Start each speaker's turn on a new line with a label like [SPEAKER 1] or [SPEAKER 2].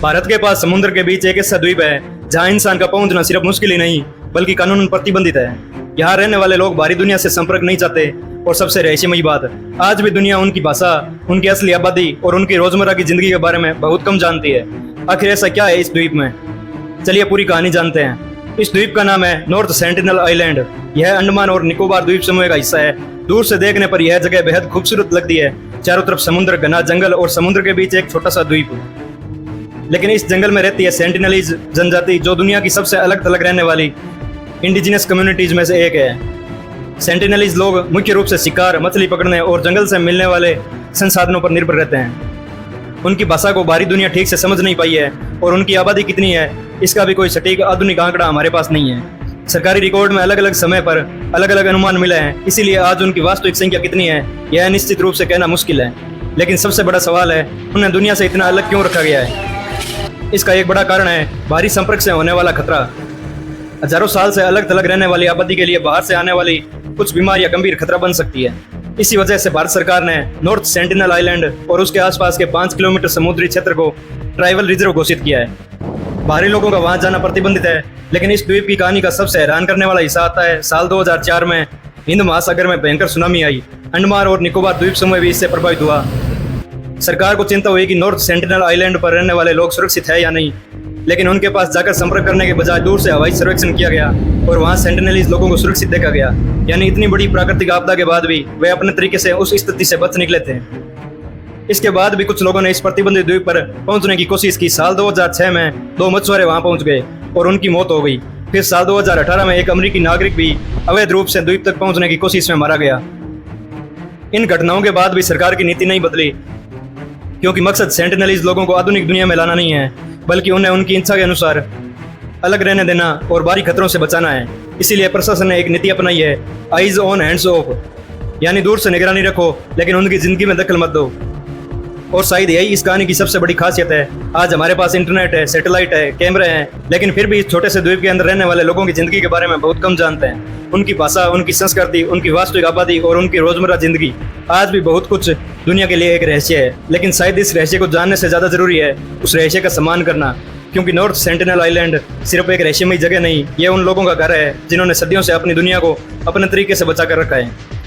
[SPEAKER 1] भारत के पास समुद्र के बीच एक ऐसा द्वीप है जहां इंसान का पहुंचना सिर्फ मुश्किल ही नहीं बल्कि कानूनन प्रतिबंधित है। यहाँ रहने वाले लोग बाहरी दुनिया से संपर्क नहीं चाहते और सबसे रहस्यमयी बात, आज भी दुनिया उनकी भाषा, उनकी असली आबादी और उनकी रोजमर्रा की जिंदगी के बारे में बहुत कम जानती है। आखिर ऐसा क्या है इस द्वीप में? चलिए पूरी कहानी जानते हैं। इस द्वीप का नाम है नॉर्थ सेंटिनल आइलैंड। यह अंडमान और निकोबार द्वीप समूह का हिस्सा है। दूर से देखने पर यह जगह बेहद खूबसूरत लगती है। चारों तरफ समुद्र, घना जंगल और समुद्र के बीच एक छोटा सा द्वीप। लेकिन इस जंगल में रहती है सेंटिनलीज जनजाति, जो दुनिया की सबसे अलग थलग रहने वाली इंडिजिनस कम्युनिटीज में से एक है। सेंटिनलीज लोग मुख्य रूप से शिकार, मछली पकड़ने और जंगल से मिलने वाले संसाधनों पर निर्भर रहते हैं। उनकी भाषा को बाहरी दुनिया ठीक से समझ नहीं पाई है और उनकी आबादी कितनी है इसका भी कोई सटीक आधुनिक आंकड़ा हमारे पास नहीं है। सरकारी रिकॉर्ड में अलग अलग समय पर अलग अलग अनुमान मिले हैं, इसीलिए आज उनकी वास्तविक संख्या कितनी है यह निश्चित रूप से कहना मुश्किल है। लेकिन सबसे बड़ा सवाल है, उन्हें दुनिया से इतना अलग क्यों रखा गया है? इसका एक बड़ा कारण है बाहरी संपर्क से होने वाला खतरा। हजारों साल से अलग थलग रहने वाली आबादी के लिए बाहर से आने वाली कुछ बीमारियां गंभीर खतरा बन सकती है। इसी वजह से भारत सरकार ने नॉर्थ सेंटिनल आइलैंड और उसके आसपास के 5 किलोमीटर समुद्री क्षेत्र को ट्राइबल रिजर्व घोषित किया है। बाहरी लोगों का वहां जाना प्रतिबंधित है। लेकिन इस द्वीप की कहानी का सबसे हैरान करने वाला हिस्सा आता है साल 2004 में हिंद महासागर में भयंकर सुनामी आई। अंडमान और निकोबार द्वीप समूह भी इससे प्रभावित हुआ। सरकार को चिंता हुई कि नॉर्थ सेंटिनल आइलैंड पर रहने वाले लोग सुरक्षित है या नहीं, लेकिन उनके पास जाकर संपर्क करने के बजाय दूर से हवाई सर्वेक्षण किया गया और वहां सेंटिनलीज लोगों को सुरक्षित देखा गया। यानी इतनी बड़ी प्राकृतिक आपदा के बाद भी वे अपने तरीके से उस स्थिति से बच निकले थे। इसके बाद भी कुछ लोगों ने इस प्रतिबंधित द्वीप पर पहुंचने की कोशिश की। साल 2006 में 2 मछुआरे वहां पहुंच गए और उनकी मौत हो गई। फिर साल 2018 में एक अमेरिकी नागरिक भी अवैध रूप से द्वीप तक पहुंचने की कोशिश में मारा गया। इन घटनाओं के बाद भी सरकार की नीति नहीं बदली, क्योंकि मकसद सेंटिनलीज लोगों को आधुनिक दुनिया में लाना नहीं है, बल्कि उन्हें उनकी इच्छा के अनुसार अलग रहने देना और बाहरी खतरों से बचाना है। इसीलिए प्रशासन ने एक नीति अपनाई है, आइज ऑन हैंड्स ऑफ, यानी दूर से निगरानी रखो लेकिन उनकी जिंदगी में दखल मत दो। और शायद यही इस कहानी की सबसे बड़ी खासियत है। आज हमारे पास इंटरनेट है, सैटेलाइट है, कैमरे हैं, लेकिन फिर भी इस छोटे से द्वीप के अंदर रहने वाले लोगों की जिंदगी के बारे में बहुत कम जानते हैं। उनकी भाषा, उनकी संस्कृति, उनकी वास्तविक आबादी और उनकी रोजमर्रा जिंदगी आज भी बहुत कुछ दुनिया के लिए एक रहस्य है। लेकिन शायद इस रहस्य को जानने से ज्यादा जरूरी है उस रहस्य का सम्मान करना, क्योंकि नॉर्थ सेंटिनल आइलैंड सिर्फ एक रहस्यमयी जगह नहीं, ये उन लोगों का घर है जिन्होंने सदियों से अपनी दुनिया को अपने तरीके से बचा कर रखा है।